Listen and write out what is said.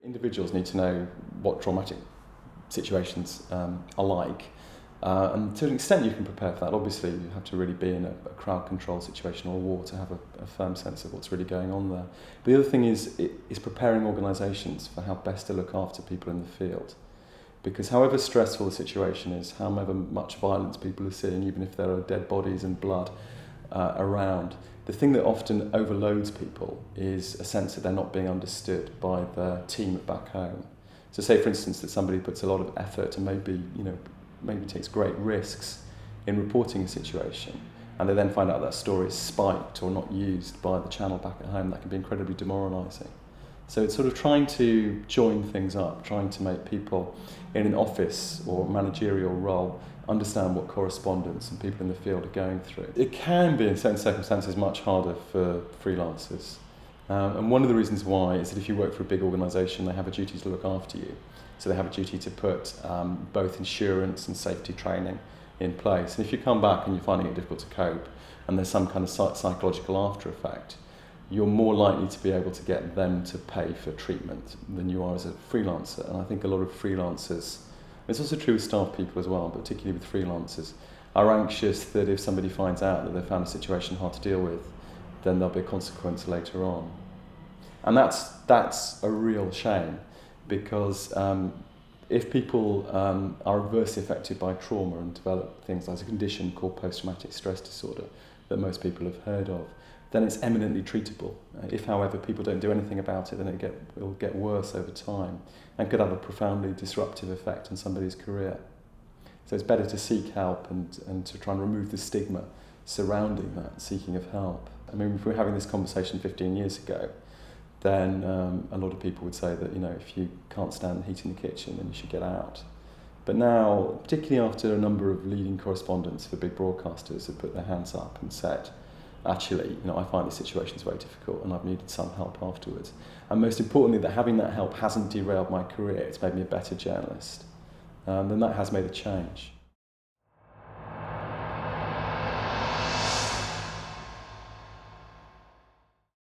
Individuals need to know what traumatic situations are like, and to an extent you can prepare for that. Obviously you have to really be in a crowd control situation or a war to have a firm sense of what's really going on there. But the other thing is preparing organisations for how best to look after people in the field. Because however stressful the situation is, however much violence people are seeing, even if there are dead bodies and blood around, the thing that often overloads people is a sense that they're not being understood by the team back home. So say, for instance, that somebody puts a lot of effort and maybe takes great risks in reporting a situation, and they then find out that story is spiked or not used by the channel back at home. That can be incredibly demoralising. So it's sort of trying to join things up, trying to make people in an office or managerial role understand what correspondents and people in the field are going through. It can be, in certain circumstances, much harder for freelancers. And one of the reasons why is that if you work for a big organisation, they have a duty to look after you. So they have a duty to put both insurance and safety training in place. And if you come back and you're finding it difficult to cope, and there's some kind of psychological after effect, you're more likely to be able to get them to pay for treatment than you are as a freelancer. And I think a lot of freelancers, it's also true with staff people as well, but particularly with freelancers, are anxious that if somebody finds out that they've found a situation hard to deal with, then there'll be a consequence later on. And that's a real shame, because if people are adversely affected by trauma and develop things like a condition called post-traumatic stress disorder that most people have heard of, then it's eminently treatable. If, however, people don't do anything about it, then it'll get worse over time and could have a profoundly disruptive effect on somebody's career. So it's better to seek help and to try and remove the stigma surrounding that seeking of help. I mean, if we were having this conversation 15 years ago, then a lot of people would say that, if you can't stand the heat in the kitchen, then you should get out. But now, particularly after a number of leading correspondents for big broadcasters have put their hands up and said, actually, I find this situation very difficult and I've needed some help afterwards. And most importantly, that having that help hasn't derailed my career, it's made me a better journalist. Then that has made a change.